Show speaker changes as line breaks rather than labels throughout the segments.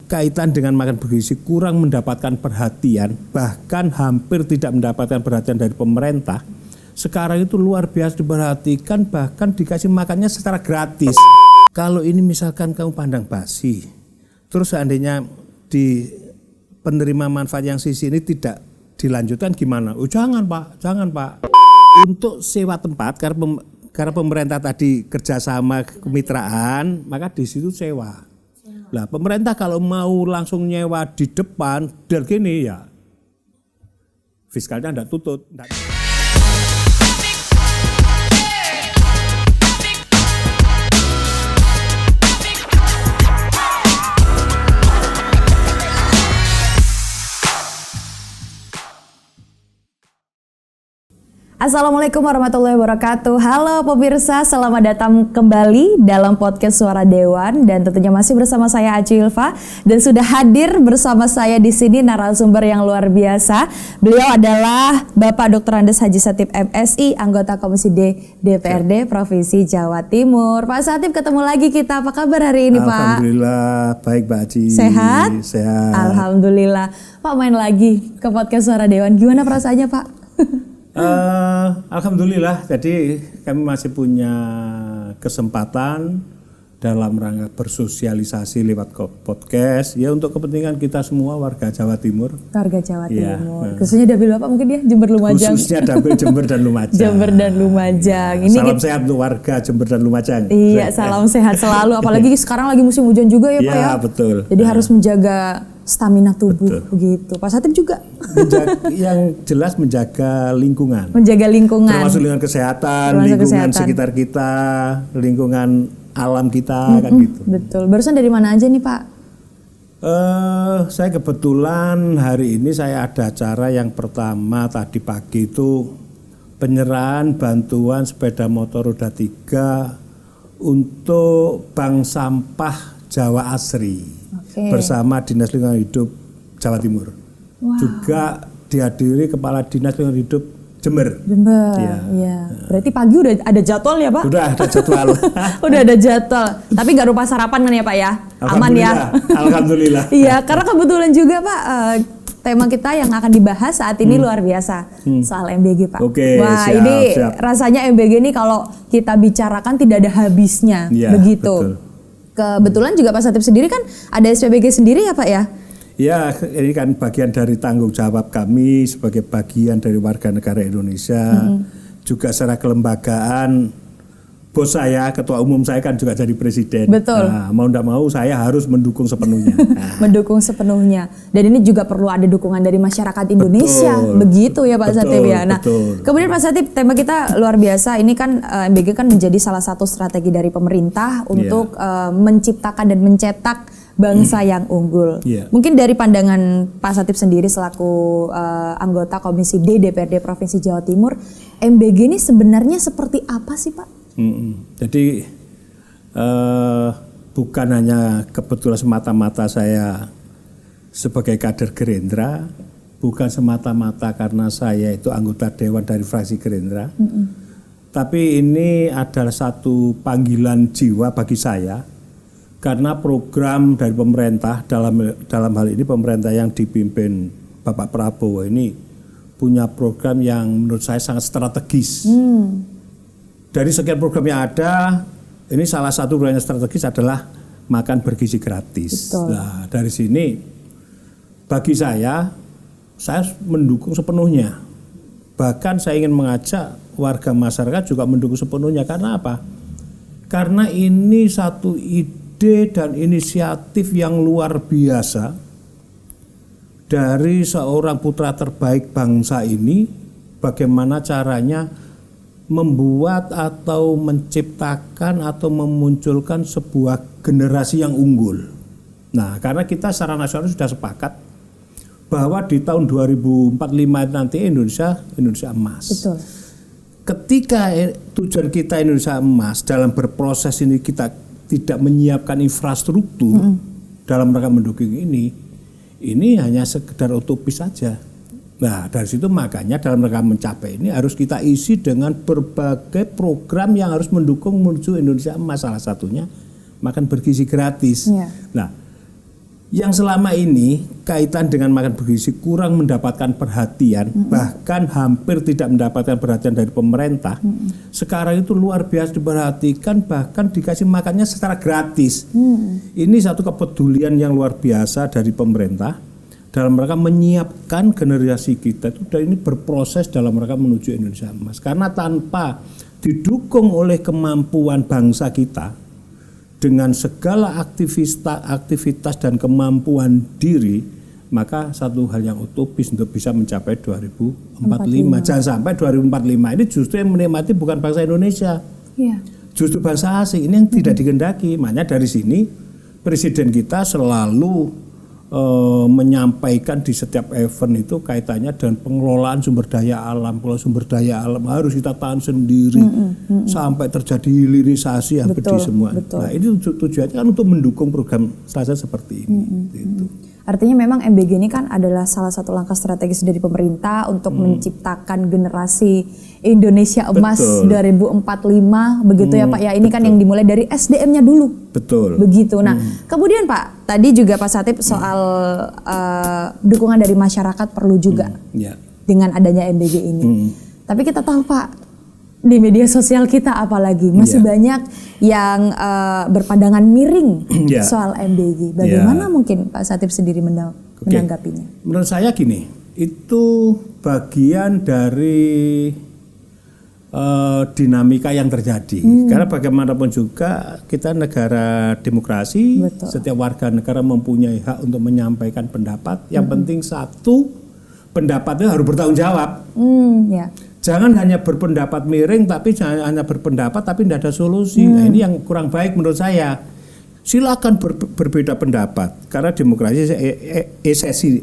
kaitan dengan makan bergizi kurang mendapatkan perhatian, bahkan hampir tidak mendapatkan perhatian dari pemerintah. Sekarang itu luar biasa diperhatikan, bahkan dikasih makannya secara gratis. Kalau ini misalkan kamu pandang basi, terus seandainya di penerima manfaat yang sisi ini tidak dilanjutkan gimana? Oh jangan Pak. Untuk sewa tempat, karena pemerintah tadi kerjasama kemitraan, maka di situ sewa. Lah pemerintah kalau mau langsung nyewa di depan, dan gini ya, fiskalnya enggak tutut.
Assalamualaikum warahmatullahi wabarakatuh. Halo pemirsa, selamat datang kembali dalam podcast Suara Dewan, dan tentunya masih bersama saya Aci Ilva, dan sudah hadir bersama saya di sini narasumber yang luar biasa. Beliau adalah Bapak Dr. Andes Haji Satip MSI, anggota Komisi D DPRD Provinsi Jawa Timur. Pak Satip, ketemu lagi kita. Apa kabar hari ini, Pak?
Alhamdulillah, baik Mbak Aci.
Sehat?
Sehat.
Alhamdulillah. Pak, main lagi ke podcast Suara Dewan. Gimana perasaannya, Pak?
Alhamdulillah, jadi kami masih punya kesempatan dalam rangka bersosialisasi lewat podcast ya untuk kepentingan kita semua warga Jawa Timur.
Warga Jawa Timur. Khususnya Dapil Bapak mungkin ya, Jember Lumajang.
Khususnya Dapil Jember dan Lumajang.
Jember dan Lumajang.
Ini salam sehat untuk warga Jember dan Lumajang.
Iya, salam sehat selalu. Apalagi sekarang lagi musim hujan juga ya Pak ya.
Iya, betul.
Jadi harus menjaga stamina tubuh, begitu. Pak Satip juga.
Yang jelas menjaga lingkungan.
Menjaga lingkungan.
Termasuk lingkungan kesehatan, lingkungan sekitar kita, lingkungan alam kita, kan gitu.
Betul. Barusan dari mana aja nih Pak?
Saya kebetulan hari ini saya ada acara yang pertama tadi pagi itu penyerahan bantuan sepeda motor roda 3 untuk bank sampah Jawa Asri. Bersama Dinas Lingkungan Hidup Jawa Timur. Wow. Juga dihadiri Kepala Dinas Lingkungan Hidup Jember.
Iya. Berarti pagi udah ada jadwal ya Pak?
Udah ada jadwal.
Udah ada jadwal. Tapi nggak lupa sarapan kan ya Pak ya? Aman ya?
Alhamdulillah.
Iya, karena kebetulan juga Pak, tema kita yang akan dibahas saat ini luar biasa, soal MBG Pak. Wah, siap. Rasanya MBG ini kalau kita bicarakan tidak ada habisnya,
ya,
begitu.
Betul.
Kebetulan juga Pak Satip sendiri kan ada SPBG sendiri ya Pak ya?
Ya, ini kan bagian dari tanggung jawab kami sebagai bagian dari warga negara Indonesia. Juga secara kelembagaan, bos saya, ketua umum saya kan juga jadi presiden.
Betul.
Nah, mau tidak mau saya harus mendukung sepenuhnya.
Mendukung sepenuhnya. Dan ini juga perlu ada dukungan dari masyarakat Indonesia. Begitu ya Pak Satip ya. Nah, kemudian Pak Satip, tema kita luar biasa. Ini kan MBG kan menjadi salah satu strategi dari pemerintah untuk menciptakan dan mencetak bangsa yang unggul. Mungkin dari pandangan Pak Satip sendiri selaku anggota Komisi D DPRD Provinsi Jawa Timur, MBG ini sebenarnya seperti apa sih Pak?
Jadi bukan hanya kebetulan semata-mata saya sebagai kader Gerindra, bukan semata-mata karena saya itu anggota Dewan dari fraksi Gerindra, tapi ini adalah satu panggilan jiwa bagi saya karena program dari pemerintah dalam hal ini pemerintah yang dipimpin Bapak Prabowo ini punya program yang menurut saya sangat strategis. Dari sekian program yang ada, ini salah satu program yang strategis adalah makan bergizi gratis.
Betul.
Nah, dari sini bagi saya mendukung sepenuhnya. Bahkan saya ingin mengajak warga masyarakat juga mendukung sepenuhnya. Karena apa? Karena ini satu ide dan inisiatif yang luar biasa dari seorang putra terbaik bangsa ini, bagaimana caranya membuat atau menciptakan atau memunculkan sebuah generasi yang unggul. Nah, karena kita secara nasional sudah sepakat bahwa di tahun 2045 nanti Indonesia emas.
Betul.
Ketika tujuan kita Indonesia emas, dalam berproses ini kita tidak menyiapkan infrastruktur dalam rangka mendukung ini hanya sekedar utopis saja. Nah, dari situ makanya dalam rangka mencapai ini harus kita isi dengan berbagai program yang harus mendukung menuju Indonesia emas, salah satunya makan bergizi gratis. Nah, Yang selama ini kaitan dengan makan bergizi kurang mendapatkan perhatian, bahkan hampir tidak mendapatkan perhatian dari pemerintah. Sekarang itu luar biasa diperhatikan, bahkan dikasih makannya secara gratis. Ini satu kepedulian yang luar biasa dari pemerintah dalam rangka menyiapkan generasi kita itu, dan ini berproses dalam rangka menuju Indonesia Emas. Karena tanpa didukung oleh kemampuan bangsa kita dengan segala aktivitas dan kemampuan diri, maka satu hal yang utopis untuk bisa mencapai 2045. Jangan sampai 2045 ini justru yang menikmati bukan bangsa Indonesia, justru bangsa asing. Ini yang tidak digendaki. Makanya dari sini Presiden kita selalu menyampaikan di setiap event itu kaitannya dengan pengelolaan sumber daya alam. Kalau sumber daya alam harus kita tahan sendiri sampai terjadi hilirisasi hampir di semua. Nah, ini tujuannya kan untuk mendukung program saja seperti ini. Gitu.
Artinya memang MBG ini kan adalah salah satu langkah strategis dari pemerintah untuk menciptakan generasi Indonesia Emas 2045, begitu ya Pak ya. Ini kan yang dimulai dari SDM-nya dulu.
Betul.
Begitu. Nah, kemudian Pak, tadi juga Pak Satip soal dukungan dari masyarakat perlu juga dengan adanya MBG ini. Tapi kita tahu Pak, di media sosial kita apalagi masih banyak yang berpandangan miring soal MBG. Bagaimana mungkin Pak Satip sendiri menanggapinya?
Menurut saya gini, itu bagian dari dinamika yang terjadi. Karena bagaimanapun juga kita negara demokrasi, setiap warga negara mempunyai hak untuk menyampaikan pendapat. Yang penting satu, pendapatnya harus bertanggung jawab. Jangan hanya berpendapat miring, tapi jangan hanya berpendapat tapi tidak ada solusi. Nah, ini yang kurang baik menurut saya. Silakan berbeda pendapat, karena demokrasi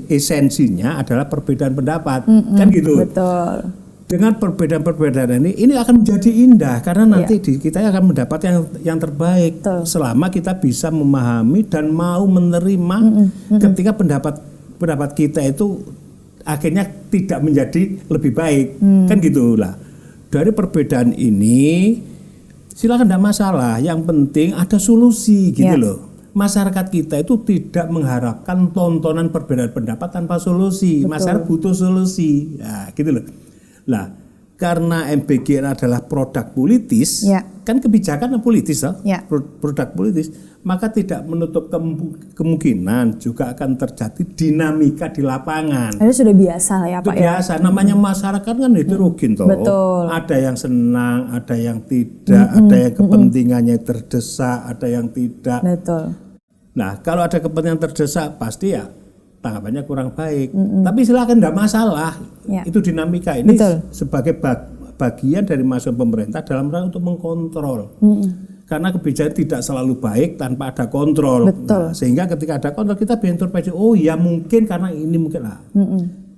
esensinya adalah perbedaan pendapat, kan gitu.
Betul.
Dengan perbedaan-perbedaan ini akan menjadi indah, karena nanti kita akan mendapat yang terbaik. Selama kita bisa memahami dan mau menerima ketika pendapat kita itu akhirnya tidak menjadi lebih baik, kan gitulah. Dari perbedaan ini silakan, tidak masalah. Yang penting ada solusi, gitu loh. Masyarakat kita itu tidak mengharapkan tontonan perbedaan pendapat tanpa solusi. Masyarakat butuh solusi, ya, gitu loh. Nah, karena MBG adalah produk politis, kan kebijakan politis, produk politis, maka tidak menutup kemungkinan juga akan terjadi dinamika di lapangan.
Itu sudah biasa lah ya Pak.
Itu biasa, namanya masyarakat kan heterogen toh.
Betul.
Ada yang senang, ada yang tidak, ada yang kepentingannya terdesak, ada yang tidak.
Betul.
Nah, kalau ada kepentingan terdesak pasti ya tanggapannya kurang baik. Tapi silakan, tidak masalah. Itu dinamika ini sebagai bagian dari masukan pemerintah dalam rangka untuk mengkontrol. Karena kebijakan tidak selalu baik tanpa ada kontrol. Nah, sehingga ketika ada kontrol kita berinterpretasi, oh ya mungkin karena ini mungkin lah.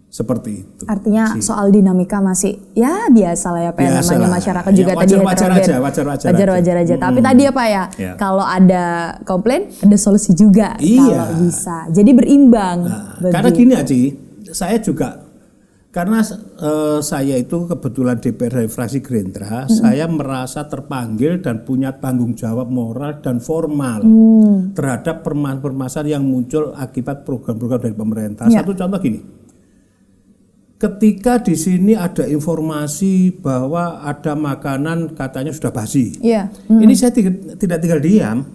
Seperti itu.
Artinya soal dinamika masih ya biasa lah ya Pak, namanya masyarakat juga tadi wajar aja. Tapi tadi ya Pak ya, kalau ada komplain ada solusi juga kalau bisa. Jadi berimbang.
Karena gini Aci, saya juga karena saya itu kebetulan DPR dari fraksi Gerindra, saya merasa terpanggil dan punya tanggung jawab moral dan formal terhadap permasalahan yang muncul akibat program-program dari pemerintah. Satu contoh gini. Ketika di sini ada informasi bahwa ada makanan katanya sudah basi, ini saya tidak tinggal diam,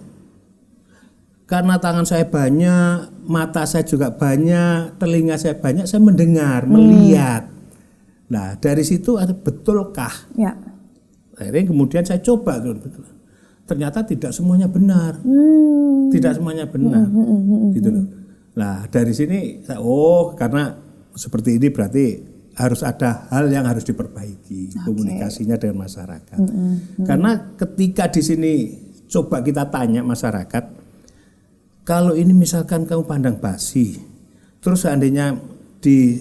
karena tangan saya banyak, mata saya juga banyak, telinga saya banyak, saya mendengar, melihat. Nah dari situ ada betulkah? Akhirnya kemudian saya coba, ternyata tidak semuanya benar, tidak semuanya benar, gitu loh. Nah dari sini, karena seperti ini berarti harus ada hal yang harus diperbaiki, komunikasinya dengan masyarakat. Karena ketika di sini coba kita tanya masyarakat, kalau ini misalkan kamu pandang basi, terus seandainya di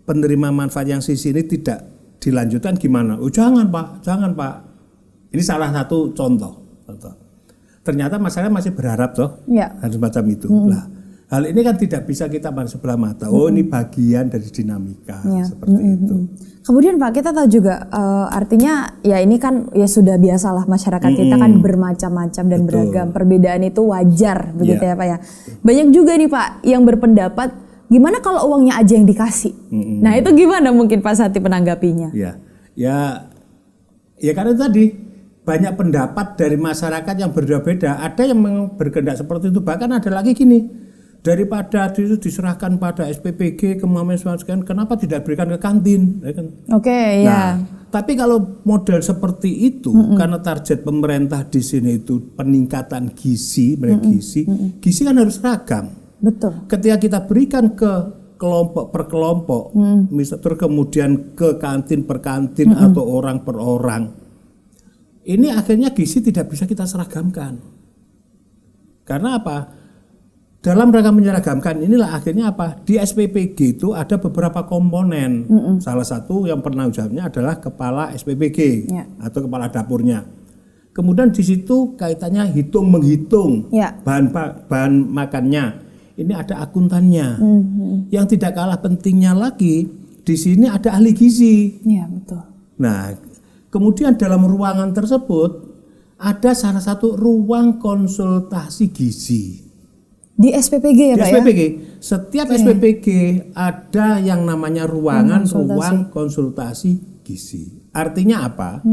penerima manfaat yang sisi ini tidak dilanjutkan gimana? Oh jangan Pak. Ini salah satu contoh. Ternyata masyarakat masih berharap harus macam itu. Lah, Hal ini kan tidak bisa kita pandang sebelah mata. Oh, ini bagian dari dinamika seperti itu.
Kemudian Pak, kita tahu juga artinya ya ini kan ya sudah biasalah masyarakat kita kan bermacam-macam dan beragam. Perbedaan itu wajar begitu ya Pak ya. Banyak juga nih Pak yang berpendapat gimana kalau uangnya aja yang dikasih. Nah, itu gimana mungkin Pak Sati menanggapinya?
Ya karena tadi banyak pendapat dari masyarakat yang berbeda-beda. Ada yang berkehendak seperti itu. Bahkan ada lagi gini, daripada itu diserahkan pada SPPG ke mahasiswa sekian, kenapa tidak diberikan ke kantin? Nah, tapi kalau model seperti itu, karena target pemerintah di sini itu peningkatan gizi, gizi kan harus seragam.
Betul.
Ketika kita berikan ke kelompok per kelompok, misalnya kemudian ke kantin per kantin atau orang per orang, ini akhirnya gizi tidak bisa kita seragamkan. Karena apa? Dalam rangka menyeragamkan inilah akhirnya apa? Di SPPG itu ada beberapa komponen. Salah satu yang penanggung jawabnya adalah kepala SPPG atau kepala dapurnya. Kemudian di situ kaitannya menghitung bahan makannya. Ini ada akuntannya. Yang tidak kalah pentingnya lagi, di sini ada ahli gizi.
Iya, betul.
Nah, kemudian dalam ruangan tersebut ada salah satu ruang konsultasi gizi.
Di SPPG ya Pak
SPPG. Setiap SPPG ada yang namanya ruang konsultasi gizi. Artinya apa?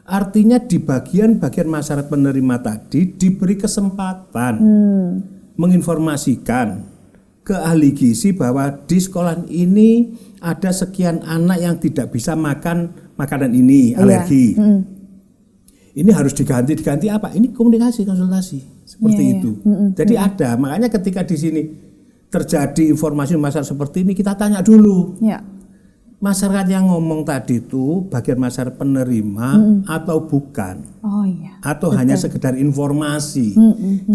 Artinya di bagian-bagian masyarakat penerima tadi diberi kesempatan menginformasikan ke ahli gizi bahwa di sekolah ini ada sekian anak yang tidak bisa makan makanan ini, alergi. Ini harus diganti apa? Ini komunikasi, konsultasi seperti itu. Jadi ada, makanya ketika di sini terjadi informasi masalah seperti ini kita tanya dulu. Masyarakat yang ngomong tadi itu bagian masyarakat penerima atau bukan? Atau hanya sekedar informasi?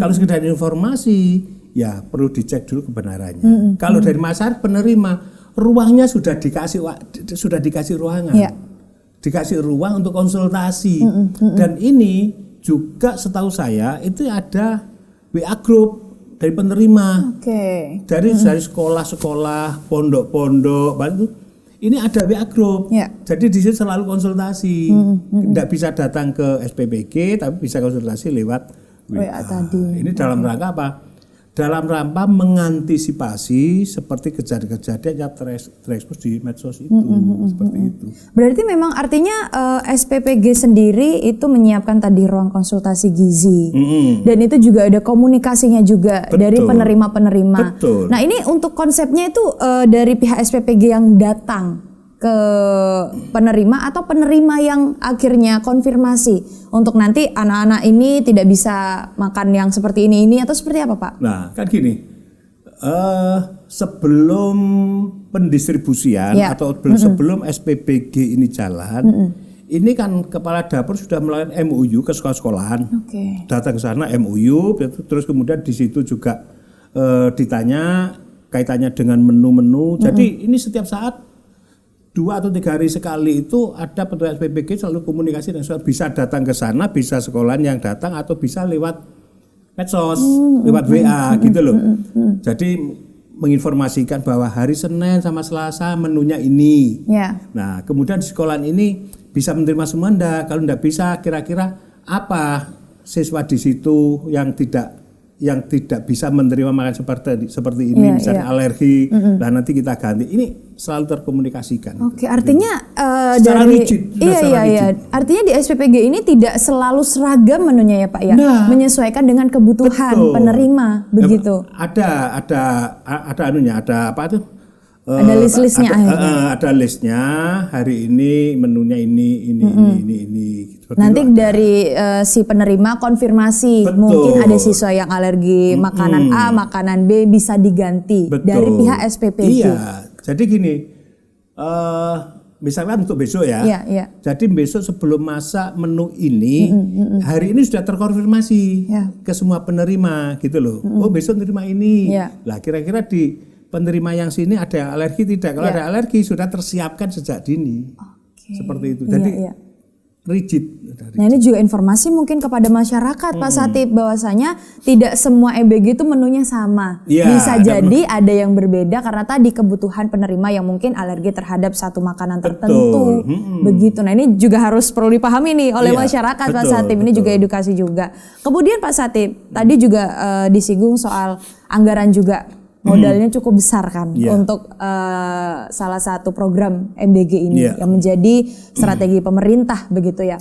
Kalau sekedar informasi, ya perlu dicek dulu kebenarannya. Kalau dari masyarakat penerima, ruangnya sudah dikasih ruangan. Dikasih ruang untuk konsultasi. Dan ini juga setahu saya itu ada WA group dari penerima. Dari sekolah-sekolah, pondok-pondok, ini ada WA group. Jadi di situ selalu konsultasi. Tidak bisa datang ke SPPG tapi bisa konsultasi lewat WA tadi. Ini dalam rangka apa? Dalam rangka mengantisipasi seperti kejadian-kejadian yang terekspos di medsos itu, seperti itu.
Berarti memang artinya SPPG sendiri itu menyiapkan tadi ruang konsultasi gizi, dan itu juga ada komunikasinya juga dari penerima-penerima. Nah ini untuk konsepnya itu dari pihak SPPG yang datang ke penerima atau penerima yang akhirnya konfirmasi untuk nanti anak-anak ini tidak bisa makan yang seperti ini atau seperti apa Pak?
Nah kan gini, sebelum pendistribusian atau sebelum SPPG ini jalan, ini kan kepala dapur sudah melakukan MOU ke sekolah-sekolahan, datang ke sana MOU, terus kemudian di situ juga ditanya kaitannya dengan menu-menu. Jadi ini setiap saat 2 atau 3 hari sekali itu ada petugas SPPG selalu komunikasi dan bisa datang ke sana, bisa sekolahan yang datang atau bisa lewat medsos, lewat WA gitu loh. Jadi menginformasikan bahwa hari Senin sama Selasa menunya ini. Nah, kemudian di sekolahan ini bisa menerima semua enggak? Kalau enggak bisa, kira-kira apa siswa di situ yang tidak bisa menerima makan seperti ini, misalnya alergi, nah nanti kita ganti. Ini selalu terkomunikasikan.
Artinya
secara rigid.
Artinya di SPPG ini tidak selalu seragam menunya ya Pak ya, menyesuaikan dengan kebutuhan penerima begitu.
Ada anunya, ada apa tuh?
Ada list-listnya
ada listnya, hari ini menunya ini.
Nanti dari si penerima konfirmasi, mungkin ada siswa yang alergi makanan A, makanan B bisa diganti dari pihak SPPG.
Iya, jadi gini, misalkan untuk besok ya, jadi besok sebelum masak menu ini, hari ini sudah terkonfirmasi ke semua penerima gitu loh. Oh besok terima ini, lah kira-kira di penerima yang sini ada yang alergi tidak? Kalau ada alergi sudah tersiapkan sejak dini, seperti itu. Jadi rigid.
Nah ini juga informasi mungkin kepada masyarakat Pak Satip bahwasanya tidak semua MBG itu menunya sama.
Ya,
bisa jadi ada yang berbeda karena tadi kebutuhan penerima yang mungkin alergi terhadap satu makanan tertentu. Begitu. Nah ini juga harus perlu dipahami nih oleh masyarakat Pak Satip. Ini juga edukasi juga. Kemudian Pak Satip tadi juga disinggung soal anggaran juga. Modalnya cukup besar kan untuk salah satu program MBG ini yang menjadi strategi pemerintah begitu ya.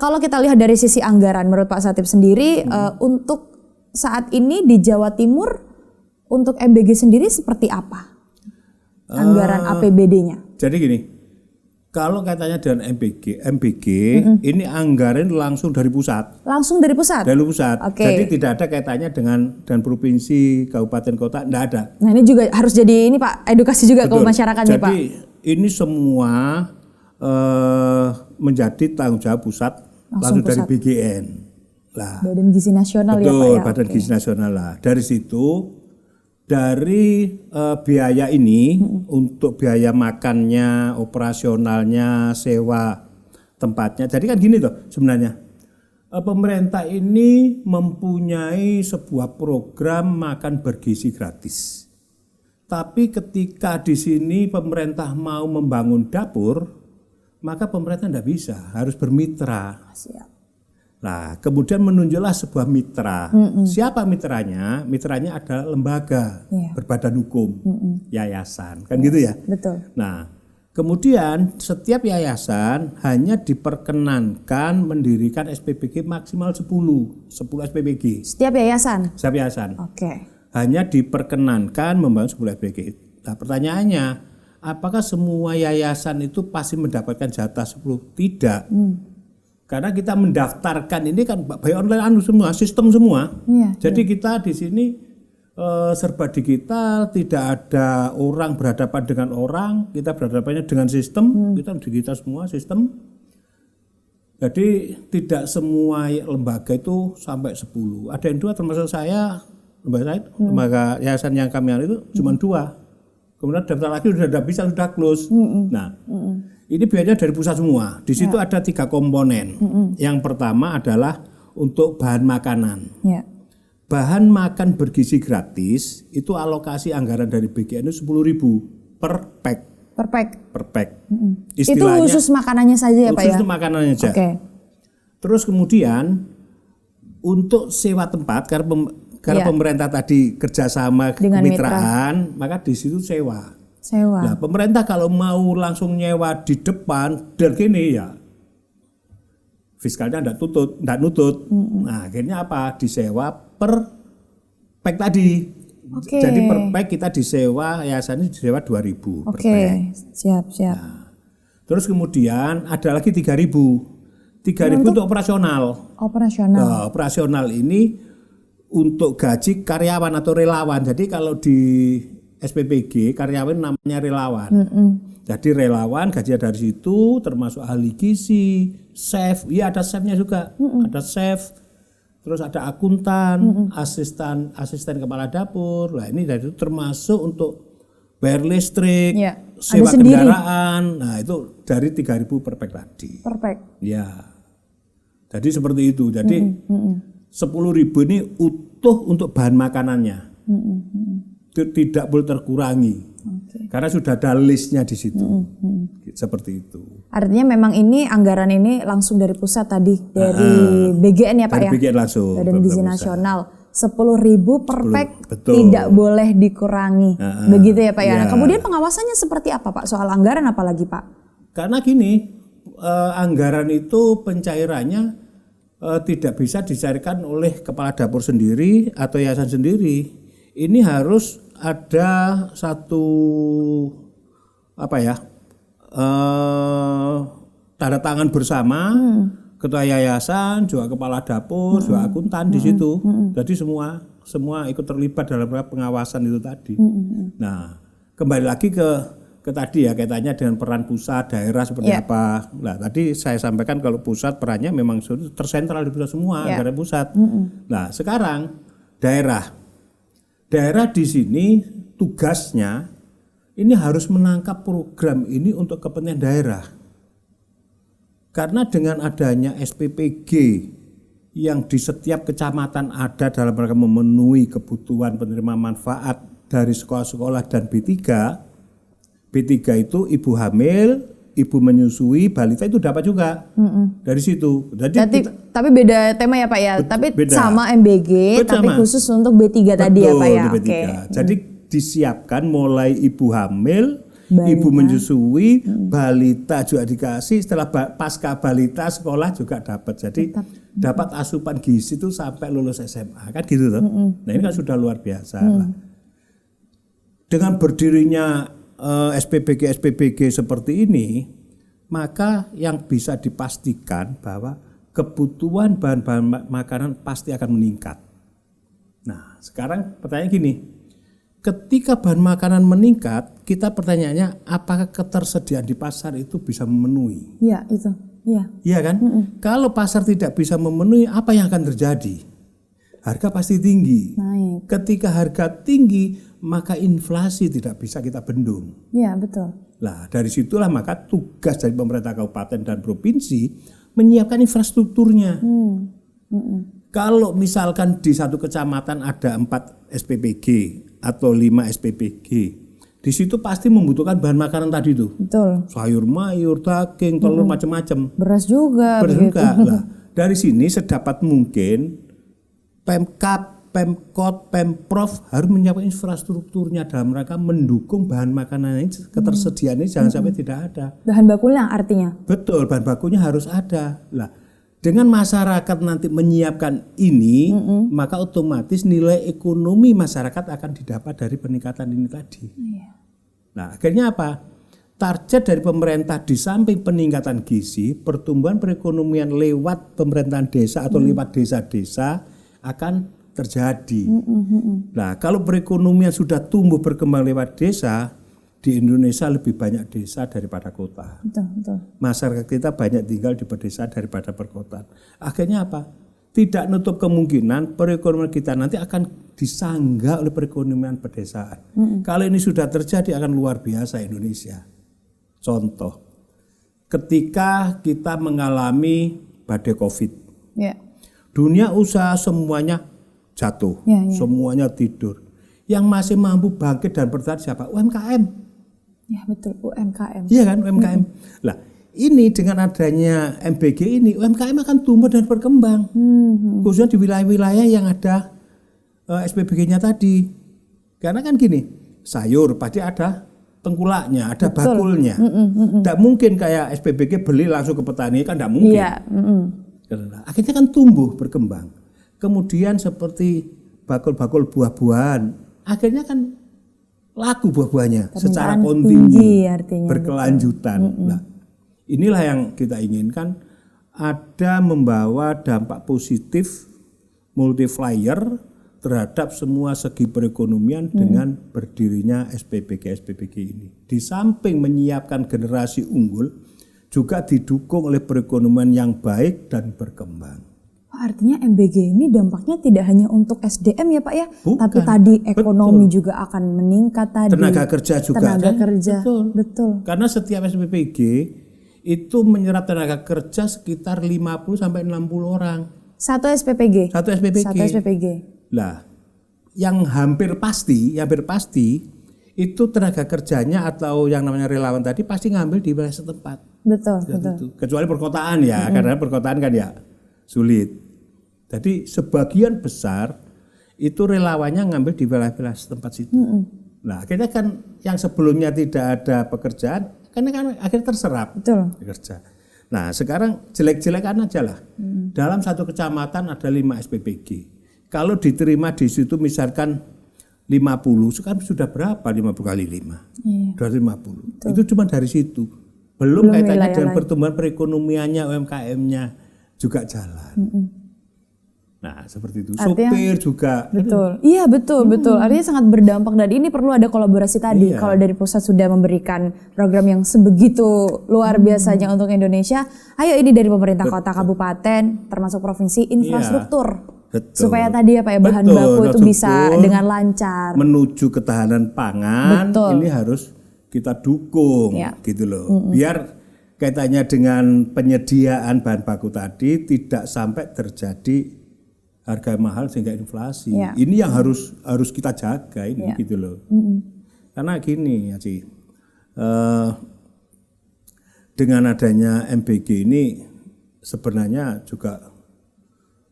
Kalau kita lihat dari sisi anggaran menurut Pak Satip sendiri untuk saat ini di Jawa Timur untuk MBG sendiri seperti apa anggaran APBD-nya?
Jadi gini, kalau katanya dengan MBG ini anggaran langsung dari pusat.
Langsung dari pusat?
Dari pusat. Jadi tidak ada kaitannya dengan provinsi, kabupaten, kota, tidak ada.
Nah ini juga harus jadi ini Pak, edukasi juga ke masyarakat nih Pak.
Jadi ini semua menjadi tanggung jawab pusat langsung dari BGN. Lah,
Badan Gizi Nasional ya Pak ya?
Betul, Badan Gizi Nasional lah. Dari situ, dari biaya ini untuk biaya makannya, operasionalnya, sewa tempatnya. Jadi kan gini tuh sebenarnya, pemerintah ini mempunyai sebuah program makan bergizi gratis. Tapi ketika di sini pemerintah mau membangun dapur, maka pemerintah tidak bisa, harus bermitra.
Siap.
Nah, kemudian menunjuklah sebuah mitra. Siapa mitranya? Mitranya adalah lembaga berbadan hukum, yayasan, kan gitu ya.
Betul.
Nah, kemudian setiap yayasan hanya diperkenankan mendirikan SPBG maksimal 10 SPBG.
Setiap yayasan?
Setiap yayasan.
Oke.
Hanya diperkenankan membangun 10 SPBG. Nah, pertanyaannya, apakah semua yayasan itu pasti mendapatkan jatah 10? Tidak. Karena kita mendaftarkan ini kan by online semua, sistem semua. Jadi kita di sini serba digital, tidak ada orang berhadapan dengan orang, kita berhadapannya dengan sistem, kita digital semua sistem. Jadi tidak semua lembaga itu sampai 10. Ada yang 2 termasuk saya, lembaga yayasan yang kami itu cuma 2. Kemudian daftar lagi sudah tidak bisa, sudah close. Nah, ini biayanya dari pusat semua. Di situ ada 3 komponen. Yang pertama adalah untuk bahan makanan. Bahan makan bergizi gratis itu alokasi anggaran dari BGN itu 10.000 per pack.
Per pack.
Per pack.
Itu khusus makanannya saja ya Pak ya?
Khusus makanannya saja. Terus kemudian untuk sewa tempat karena pemerintah tadi kerjasama kemitraan, maka di situ sewa. Nah, pemerintah kalau mau langsung nyewa di depan, dan gini ya, fiskalnya tidak nutut. Nah, akhirnya apa? Disewa per pack tadi. Jadi per pack kita disewa, yayasan ini disewa 2.000 per pack.
Siap.
Nah, terus kemudian ada lagi 3.000. 3.000 untuk operasional. Nah, operasional ini untuk gaji karyawan atau relawan. Jadi kalau di SPBG karyawan namanya relawan. Jadi relawan gajinya dari situ, termasuk ahli gizi, chef. Iya ada chefnya juga. Ada chef. Terus ada akuntan, asisten kepala dapur. Nah ini dari itu termasuk untuk bayar listrik, sewa kendaraan. Nah itu dari 3.000 per pack tadi. Per pack. Ya. Jadi seperti itu. Jadi 10.000 ini utuh untuk bahan makanannya, tidak boleh terkurangi, karena sudah ada listnya di situ, seperti itu.
Artinya memang ini anggaran ini langsung dari pusat tadi, dari BGN ya Pak ya?
BGN langsung.
Badan Gizi Nasional, 10.000 per pack, tidak boleh dikurangi, begitu ya Pak ya? Nah, kemudian pengawasannya seperti apa Pak soal anggaran apalagi Pak?
Karena gini, anggaran itu pencairannya tidak bisa dicarikan oleh kepala dapur sendiri atau yayasan sendiri. Ini harus ada satu tanda tangan bersama, ketua yayasan, juga kepala dapur, juga akuntan di situ. Jadi semua ikut terlibat dalam pengawasan itu tadi. Nah, kembali lagi ke tadi ya, kaitannya dengan peran pusat, daerah seperti apa. Nah, tadi saya sampaikan kalau pusat perannya memang tersentral di pusat semua, anggaran pusat. Nah, sekarang daerah di sini tugasnya ini harus menangkap program ini untuk kepentingan daerah. Karena dengan adanya SPPG yang di setiap kecamatan ada dalam rangka memenuhi kebutuhan penerima manfaat dari sekolah-sekolah dan B3. B3 itu ibu hamil, ibu menyusui, balita itu dapat juga dari situ.
Tapi beda tema ya Pak ya. Tapi
beda.
sama MBG, tapi khusus untuk B3 tadi ya Pak ya.
B3. Okay. Jadi disiapkan mulai ibu hamil, balita, ibu menyusui, balita juga dikasih. Setelah pasca balita sekolah juga dapat. Jadi dapat asupan gizi itu sampai lulus SMA kan gitu tuh. Nah ini kan sudah luar biasa lah. Dengan berdirinya SPBG seperti ini, maka yang bisa dipastikan bahwa kebutuhan bahan-bahan makanan pasti akan meningkat. Nah, sekarang pertanyaan gini, ketika bahan makanan meningkat, kita pertanyaannya apakah ketersediaan di pasar itu bisa memenuhi?
Iya, itu. Iya.
Iya kan? Kalau pasar tidak bisa memenuhi, apa yang akan terjadi? Harga pasti tinggi.
Naik.
Ketika harga tinggi, maka inflasi tidak bisa kita bendung.
Iya, betul.
Nah, dari situlah maka tugas dari pemerintah kabupaten dan provinsi menyiapkan infrastrukturnya. Kalau misalkan di satu kecamatan ada 4 SPPG atau 5 SPPG, di situ pasti membutuhkan bahan makanan tadi tuh.
Betul.
Sayur mayur, daging, telur, macam-macam.
Beras juga.
Nah, dari sini sedapat mungkin Pemkab, Pemkot, Pemprov harus menyiapkan infrastrukturnya dalam rangka mendukung bahan makanan ini, ketersediaan ini jangan sampai tidak ada.
Bahan bakunya artinya?
Betul, bahan bakunya harus ada. Lah, dengan masyarakat nanti menyiapkan ini, maka otomatis nilai ekonomi masyarakat akan didapat dari peningkatan ini tadi. Nah, akhirnya apa? Target dari pemerintah di samping peningkatan gizi, pertumbuhan perekonomian lewat pemerintahan desa atau lewat desa-desa akan terjadi. Nah, kalau perekonomian sudah tumbuh berkembang lewat desa, di Indonesia lebih banyak desa daripada kota.
Betul.
Masyarakat kita banyak tinggal di pedesaan daripada perkotaan. Akhirnya apa? Tidak nutup kemungkinan perekonomian kita nanti akan disanggah oleh perekonomian pedesaan. Kalau ini sudah terjadi akan luar biasa Indonesia. Contoh, ketika kita mengalami badai COVID, dunia usaha semuanya jatuh, semuanya tidur. Yang masih mampu bangkit dan bertahan siapa? UMKM.
Ya betul, UMKM.
Iya kan, UMKM. Lah, ini dengan adanya MBG ini, UMKM akan tumbuh dan berkembang. Khususnya di wilayah-wilayah yang ada SPBG-nya tadi. Karena kan gini, sayur pasti ada tengkulaknya, ada bakulnya. Tidak mungkin kayak SPBG beli langsung ke petani, kan tidak mungkin.
Iya.
Akhirnya kan tumbuh, berkembang. Kemudian seperti bakul-bakul buah-buahan, akhirnya kan laku buah-buahnya secara kontinu, berkelanjutan. Nah, inilah yang kita inginkan, ada membawa dampak positif multiplier terhadap semua segi perekonomian dengan berdirinya SPBG ini. Di samping menyiapkan generasi unggul, juga didukung oleh perekonomian yang baik dan berkembang.
Artinya MBG ini dampaknya tidak hanya untuk SDM ya Pak ya,
bukan,
tapi tadi ekonomi juga akan meningkat tadi.
Tenaga kerja juga.
Tenaga kerja, betul.
Karena setiap SPPG itu menyerap tenaga kerja sekitar 50 sampai 60 orang.
Satu SPPG.
Satu SPPG. Lah, yang hampir pasti itu tenaga kerjanya atau yang namanya relawan tadi pasti ngambil di wilayah setempat.
Betul.
Kecuali perkotaan ya, karena perkotaan kan ya sulit. Jadi sebagian besar itu relawannya ngambil di wilayah-wilayah setempat situ. Nah, akhirnya kan yang sebelumnya tidak ada pekerjaan, kan akhirnya terserap bekerja. Nah, sekarang jelek-jelekan aja lah. Dalam satu kecamatan ada 5 SPPG. Kalau diterima di situ misalkan 50, sekarang sudah berapa 50 kali 5? Iya. 250. Betul. Itu cuma dari situ. Belum kaitannya dengan pertumbuhan perekonomiannya, UMKM-nya juga jalan. Nah, seperti itu. Artinya, sopir juga.
Betul. Iya, betul. Artinya sangat berdampak dan ini perlu ada kolaborasi tadi. Iya. Kalau dari pusat sudah memberikan program yang sebegitu luar biasanya untuk Indonesia, ayo ini dari pemerintah kota, kabupaten, termasuk provinsi, infrastruktur.
Betul.
Supaya tadi ya Pak ya, bahan baku itu bisa dengan lancar.
Menuju ketahanan pangan, ini harus kita dukung gitu loh. Biar kaitannya dengan penyediaan bahan baku tadi tidak sampai terjadi harga mahal sehingga inflasi.
Ya.
Ini yang harus kita jaga ini gitu loh. Karena gini ya Ci, dengan adanya MBG ini sebenarnya juga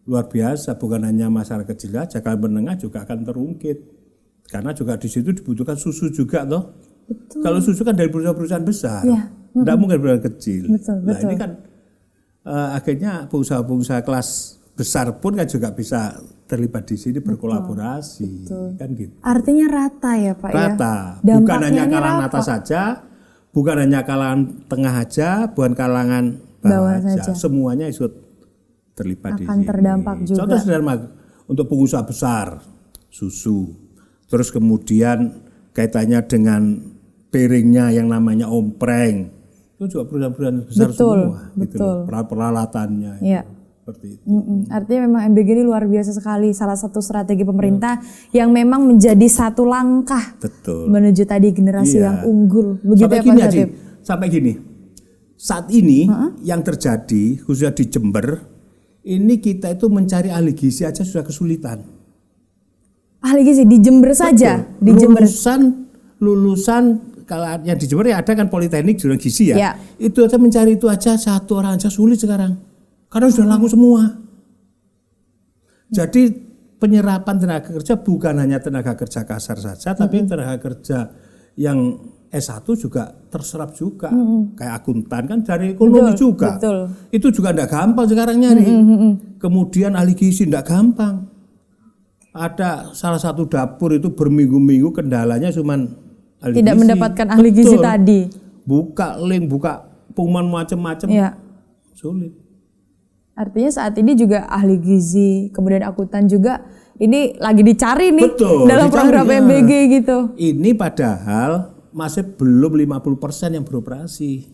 luar biasa, bukan hanya masyarakat kecil aja, kalau menengah juga akan terungkit. Karena juga di situ dibutuhkan susu juga toh. Betul. Kalau susu kan dari perusahaan-perusahaan besar. Ya. Tidak mungkin perusahaan kecil. Nah ini kan akhirnya pengusaha-pengusaha kelas besar pun kan juga bisa terlibat di sini berkolaborasi. Kan gitu.
Artinya rata ya Pak
rata.
Ya?
Bukan hanya kalangan atas saja, bukan hanya kalangan tengah aja, bukan kalangan bawah saja. Semuanya ikut terlibat di sini. Akan
terdampak juga.
Contoh sederhana untuk pengusaha besar susu. Terus kemudian kaitannya dengan piringnya yang namanya ompreng. Itu juga perusahaan-perusahaan besar semua, gitu loh, peralatannya.
Ya.
Seperti itu.
Artinya memang MBG ini luar biasa sekali, salah satu strategi pemerintah yang memang menjadi satu langkah menuju tadi generasi yang unggul. Begitu
sampai
ya
gini,
Pak Satip?
Sampai gini, saat ini yang terjadi khususnya di Jember, ini kita itu mencari ahli gizi aja sudah kesulitan.
Ahli gizi di Jember saja? Di
lulusan kalau yang di Jember ya ada kan Politeknik jurusan gizi ya. Itu aja mencari itu aja satu orang aja sulit sekarang. Karena sudah laku semua. Jadi penyerapan tenaga kerja bukan hanya tenaga kerja kasar saja, tapi tenaga kerja yang S1 juga terserap juga. Kayak akuntan kan dari ekonomi juga. Itu juga enggak gampang sekarang nyari. Kemudian ahli gizi enggak gampang. Ada salah satu dapur itu berminggu-minggu kendalanya cuman ahli
tidak gizi. Mendapatkan ahli gizi tadi.
Buka link, buka pengumuman macam-macam. Sulit.
Artinya saat ini juga ahli gizi, kemudian akuntan juga ini lagi dicari nih dalam program MBG gitu. Ini
padahal masih belum 50% yang beroperasi.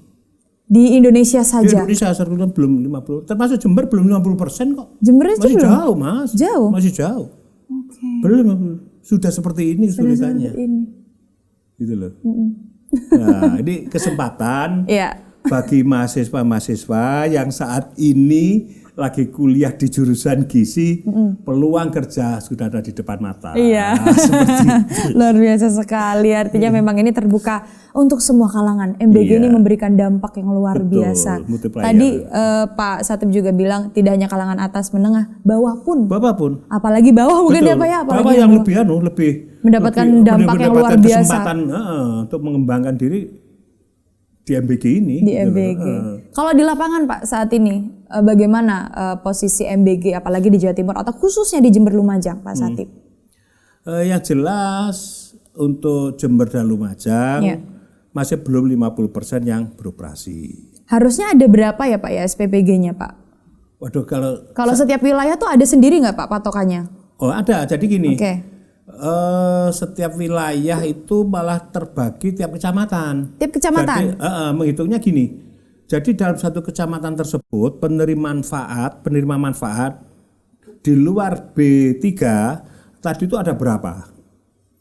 Di Indonesia saja?
Di Indonesia belum 50%, termasuk Jember belum 50% kok.
Jember
masih belum? Jauh Mas.
Jauh?
Masih jauh. Belum, sudah seperti ini kesulitannya. Gitu loh. Nah, ini kesempatan bagi mahasiswa-mahasiswa yang saat ini lagi kuliah di jurusan gizi, peluang kerja sudah ada di depan mata.
Seperti itu. Luar biasa sekali. Artinya memang ini terbuka untuk semua kalangan. MBG ini memberikan dampak yang luar biasa. Tadi Pak Satip juga bilang tidak hanya kalangan atas menengah, bawah pun. Apalagi bawah mungkin ya Pak ya.
Bawah yang lebih
mendapatkan dampak yang luar biasa.
Kesempatan untuk mengembangkan diri di MBG ini.
Di MBG. Kalau di lapangan Pak saat ini bagaimana posisi MBG apalagi di Jawa Timur atau khususnya di Jember Lumajang Pak Satip?
Yang jelas untuk Jember dan Lumajang masih belum 50% yang beroperasi.
Harusnya ada berapa ya Pak ya SPPG-nya Pak?
Waduh
kalau setiap wilayah tuh ada sendiri nggak Pak patokannya?
Oh ada, jadi gini. Setiap wilayah itu malah terbagi tiap kecamatan.
Tiap kecamatan?
Jadi menghitungnya gini. Jadi dalam satu kecamatan tersebut penerima manfaat di luar B3 tadi itu ada berapa?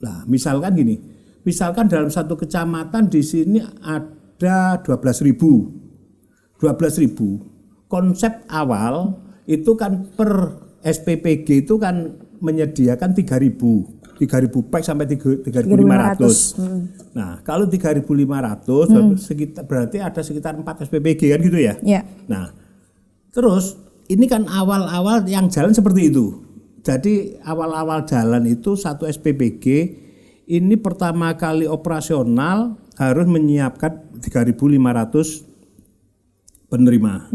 Nah, misalkan gini. Misalkan dalam satu kecamatan di sini ada 12.000. 12.000. Konsep awal itu kan per SPPG itu kan menyediakan 3.000 pack sampai 3.500. Nah, kalau 3.500 berarti ada sekitar 4 SPPG kan gitu ya? Nah, terus ini kan awal-awal yang jalan seperti itu. Jadi awal-awal jalan itu satu SPPG ini pertama kali operasional harus menyiapkan 3.500 penerima.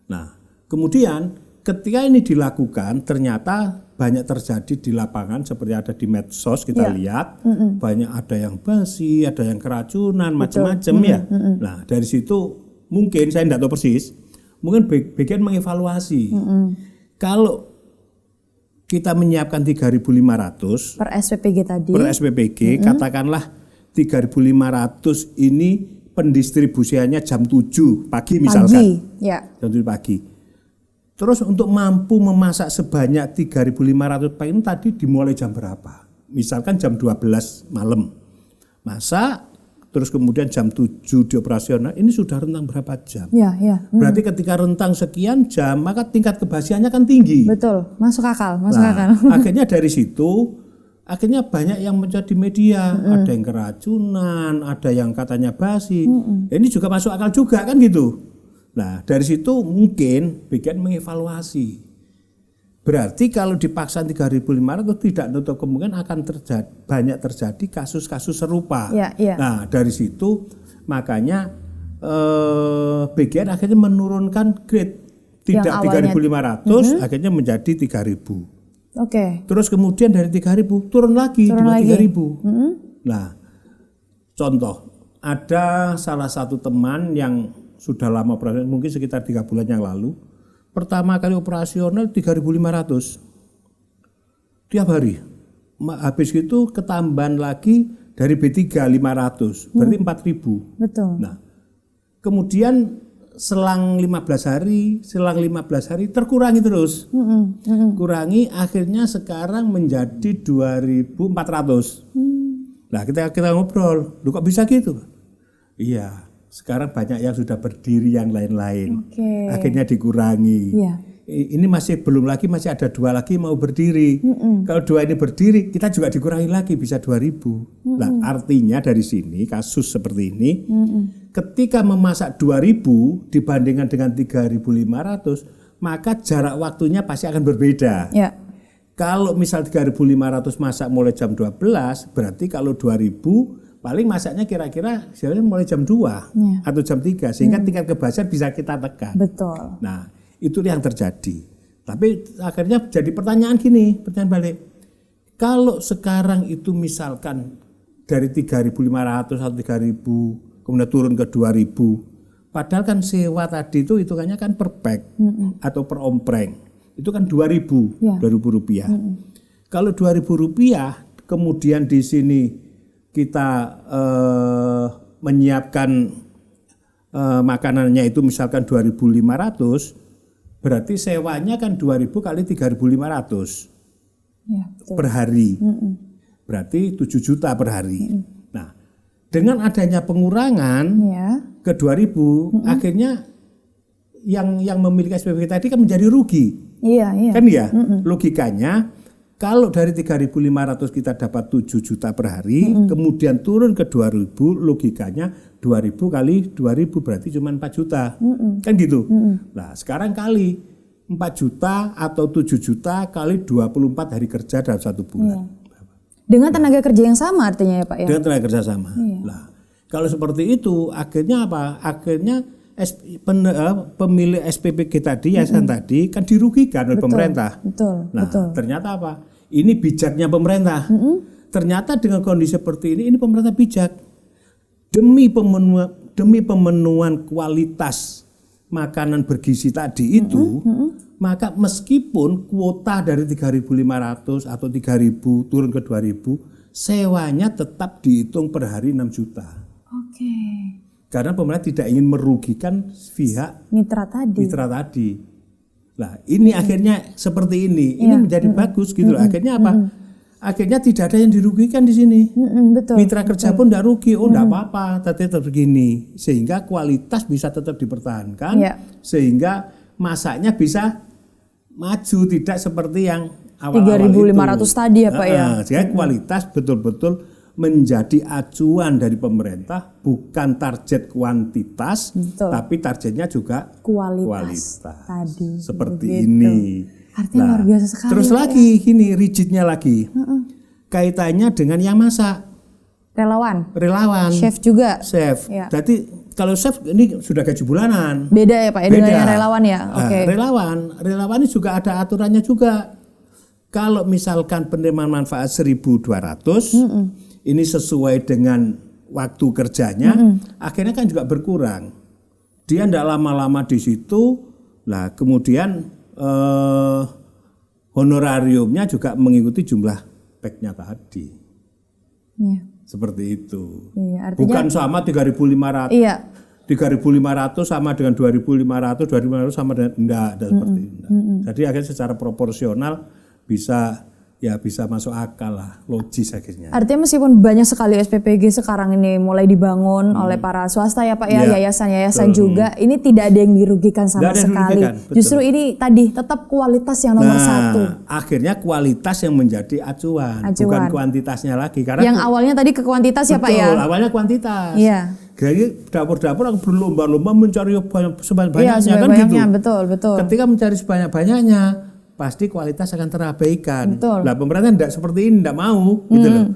Nah, kemudian ketika ini dilakukan ternyata banyak terjadi di lapangan seperti ada di medsos kita lihat banyak ada yang basi, ada yang keracunan macam-macam ya. Nah dari situ mungkin saya tidak tahu persis, mungkin bagian mengevaluasi. Kalau kita menyiapkan 3.500
per SPPG tadi,
katakanlah 3.500 ini pendistribusiannya jam 7 pagi misalkan, jam 7 pagi. Terus untuk mampu memasak sebanyak 3.500 pack ini tadi dimulai jam berapa? Misalkan jam 12 malam. Masak, terus kemudian jam 7 di operasional, ini sudah rentang berapa jam?
Ya, ya.
Berarti ketika rentang sekian jam, maka tingkat kebasiannya kan tinggi.
Betul, masuk akal, masuk
Nah,
akal.
akhirnya dari situ, akhirnya banyak yang menjadi media, ada yang keracunan, ada yang katanya basi. Ini juga masuk akal juga kan gitu. Nah, dari situ mungkin BGN mengevaluasi. Berarti kalau dipaksa 3.500 tidak nutup kemungkinan akan banyak terjadi kasus-kasus serupa.
Ya, ya.
Nah, dari situ makanya BGN akhirnya menurunkan grade, tidak 3.500 akhirnya menjadi 3.000.
Oke.
Terus kemudian dari 3.000 turun lagi di 3.000. Nah, contoh, ada salah satu teman yang sudah lama operasional, mungkin sekitar 3 bulan yang lalu, pertama kali operasional 3.500 tiap hari. Habis itu ketambahan lagi dari B3 500, berarti 4.000.
Betul.
Nah, kemudian selang 15 hari terkurangi terus. Kurangi, akhirnya sekarang menjadi 2.400. Nah, kita ngobrol, lu kok bisa gitu? Iya. Sekarang banyak yang sudah berdiri yang lain-lain, akhirnya dikurangi. Ini masih belum lagi, masih ada 2 lagi mau berdiri. Kalau 2 ini berdiri, kita juga dikurangi lagi bisa 2.000. Nah, artinya dari sini kasus seperti ini, ketika memasak 2.000 dibandingkan dengan 3.500, maka jarak waktunya pasti akan berbeda.
Ya.
Kalau misal 3.500 masak mulai jam 12, berarti kalau 2.000 paling masaknya kira-kira mulai jam 2 atau jam 3, sehingga tingkat kebasian bisa kita tekan.
Betul.
Nah, itu yang terjadi. Tapi akhirnya jadi pertanyaan balik. Kalau sekarang itu misalkan dari 3.500 atau 3.000 kemudian turun ke 2.000, padahal kan sewa tadi itu hitungannya kan per pack atau per ompreng. Itu kan 2.000 rupiah. Kalau 2.000 rupiah kemudian di sini kita menyiapkan makanannya itu misalkan 2.500, berarti sewanya kan 2.000 kali 3.500 per hari. Berarti 7 juta per hari. Nah, dengan adanya pengurangan ke 2.000, akhirnya yang memiliki SPP tadi kan menjadi rugi. Kan ya? Logikanya kalau dari 3.500 kita dapat 7 juta per hari, kemudian turun ke 2.000, logikanya 2.000 kali 2.000 berarti cuma 4 juta. Kan gitu. Nah, sekarang kali 4 juta atau 7 juta kali 24 hari kerja dalam 1 bulan.
Dengan tenaga kerja yang sama artinya ya Pak ya?
Dengan tenaga kerja sama. Nah, kalau seperti itu akhirnya apa? Akhirnya pemilik SPPG tadi, yayasan tadi kan dirugikan oleh pemerintah. Nah, ternyata apa? Ini bijaknya pemerintah. Ternyata dengan kondisi seperti ini pemerintah bijak. Demi pemenuhan kualitas makanan bergizi tadi itu, maka meskipun kuota dari 3.500 atau 3.000 turun ke 2.000, sewanya tetap dihitung per hari 6 juta. Karena pemerintah tidak ingin merugikan pihak mitra tadi. Nah, ini akhirnya seperti ini. Ini menjadi bagus gitu loh. Akhirnya apa? Akhirnya tidak ada yang dirugikan di sini. Mitra kerja pun tidak rugi. Oh, tidak apa-apa, tetap begini. Sehingga kualitas bisa tetap dipertahankan. Sehingga masaknya bisa maju, tidak seperti yang awal-awal
3.500 tadi ya Pak ya.
Sehingga kualitas betul-betul menjadi acuan dari pemerintah, bukan target kuantitas, tapi targetnya juga kualitas. Tadi. Seperti begitu. Ini.
Artinya luar biasa sekali.
Terus lagi gini, rigidnya lagi. Kaitannya dengan yang masak. Relawan.
Chef juga.
Jadi kalau chef ini sudah gaji bulanan.
Beda ya Pak ya dengan yang relawan ya.
Relawan ini juga ada aturannya juga. Kalau misalkan penerimaan manfaat 1.200, ini sesuai dengan waktu kerjanya, akhirnya kan juga berkurang. Dia tidak lama-lama di situ, lah kemudian honorariumnya juga mengikuti jumlah pack-nya tadi. Seperti itu. Artinya, bukan sama 3.500. 3.500 sama dengan 2.500, 2.500 sama dengan enggak seperti itu. Jadi akhirnya secara proporsional bisa ya bisa masuk akal lah, logis akhirnya.
Artinya meskipun banyak sekali SPPG sekarang ini mulai dibangun oleh para swasta ya Pak ya, yayasan-yayasan juga, ini tidak ada yang dirugikan sama sekali. Justru ini tadi tetap kualitas yang nomor satu.
Akhirnya kualitas yang menjadi acuan, bukan kuantitasnya lagi. Karena
yang awalnya tadi ke kuantitas ya Pak ya?
Awalnya kuantitas.
Iya.
Jadi dapur-dapur yang berlomba-lomba mencari sebanyak-banyaknya kan gitu.
Betul.
Ketika mencari sebanyak-banyaknya, pasti kualitas akan terabaikan. Nah pemerintah tidak seperti ini, tidak mau gitu loh.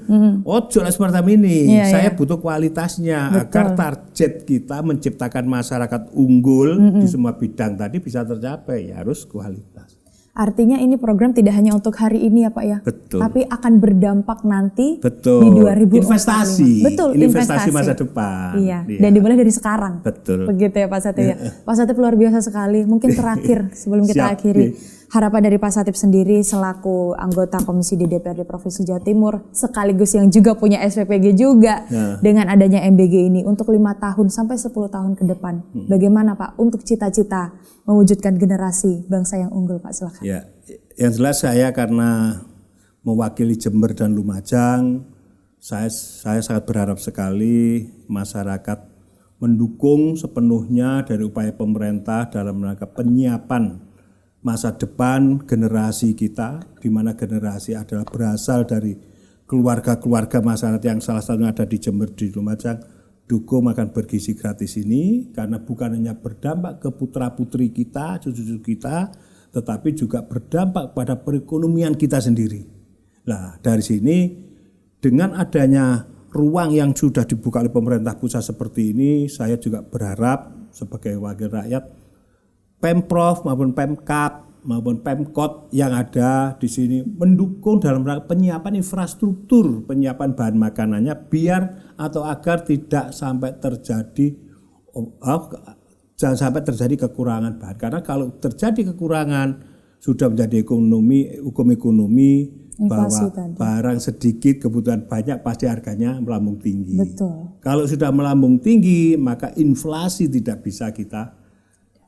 Ojo lah seperti ini. Saya butuh kualitasnya agar target kita menciptakan masyarakat unggul di semua bidang tadi bisa tercapai, ya harus kualitas.
Artinya ini program tidak hanya untuk hari ini ya Pak ya,
betul.
Tapi akan berdampak nanti
betul.
Di 2045.
Investasi.
Betul,
investasi masa depan.
Iya. Dan dimulai dari sekarang.
Betul.
Begitu ya Pak Satip ya. Pak Satip luar biasa sekali. Mungkin terakhir sebelum kita akhiri, harapan dari Pak Satip sendiri selaku anggota Komisi di DPRD Provinsi Jawa Timur, sekaligus yang juga punya SPPG juga, dengan adanya MBG ini untuk 5 tahun sampai 10 tahun ke depan. Bagaimana Pak untuk cita-cita mewujudkan generasi bangsa yang unggul Pak, silakan.
Ya, yang jelas saya karena mewakili Jember dan Lumajang, saya sangat berharap sekali masyarakat mendukung sepenuhnya dari upaya pemerintah dalam rangka penyiapan masa depan generasi kita, di mana generasi adalah berasal dari keluarga-keluarga masyarakat yang salah satunya ada di Jember, di Lumajang. Dukung makan bergizi gratis ini karena bukan hanya berdampak ke putra-putri kita, cucu-cucu kita, tetapi juga berdampak pada perekonomian kita sendiri. Nah, dari sini dengan adanya ruang yang sudah dibuka oleh pemerintah pusat seperti ini, saya juga berharap sebagai wakil rakyat, Pemprov maupun Pemkab maupun Pemkot yang ada di sini mendukung dalam rangka penyiapan infrastruktur, penyiapan bahan makanannya biar atau agar tidak sampai terjadi jangan sampai terjadi kekurangan bahan, karena kalau terjadi kekurangan sudah menjadi hukum ekonomi bahwa barang sedikit kebutuhan banyak pasti harganya melambung tinggi.
Betul.
Kalau sudah melambung tinggi maka inflasi tidak bisa kita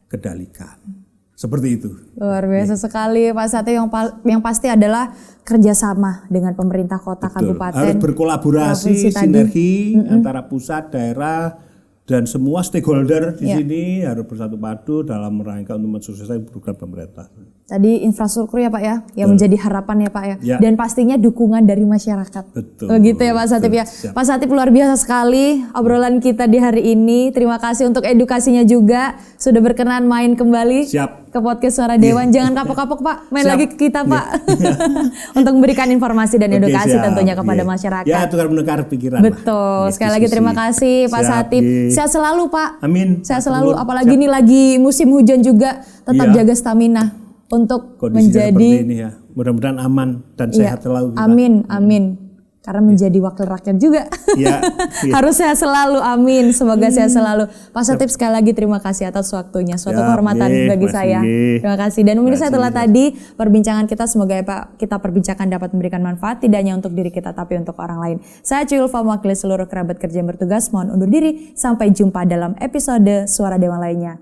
kendalikan. Seperti itu.
Luar biasa sekali Pak Satip, yang pasti adalah kerjasama dengan pemerintah kota, kabupaten.
Harus berkolaborasi, sinergi antara pusat, daerah, dan semua stakeholder di sini harus bersatu padu dalam rangka untuk mensukseskan program pemerintah.
Tadi infrastruktur ya Pak ya, yang menjadi harapan ya Pak ya. Dan pastinya dukungan dari masyarakat.
Betul.
Begitu ya Pak Satip ya. Siap. Pak Satip luar biasa sekali obrolan kita di hari ini. Terima kasih untuk edukasinya juga, sudah berkenan main kembali ke podcast Suara Dewan. Jangan kapok-kapok Pak, main lagi ke kita Pak. Untuk memberikan informasi dan edukasi tentunya kepada masyarakat.
Ya, tukar menukar pikiran.
Betul. Sekali lagi terima kasih Pak Satip. Sehat selalu Pak.
Amin.
Sehat selalu, apalagi ini lagi musim hujan juga, tetap jaga stamina untuk kondisi menjadi
ini ya. Mudah-mudahan aman dan sehat selalu.
Amin. Karena menjadi wakil rakyat juga. Harus sehat selalu, amin. Semoga sehat selalu. Pak Satip sekali lagi terima kasih atas waktunya. Suatu kehormatan bagi saya. Terima kasih. Dan pemirsa, itulah tadi perbincangan kita. Semoga kita perbincangkan dapat memberikan manfaat tidak hanya untuk diri kita tapi untuk orang lain. Saya Cuyulfa mewakili seluruh kerabat kerja yang bertugas. Mohon undur diri. Sampai jumpa dalam episode Suara Dewan lainnya.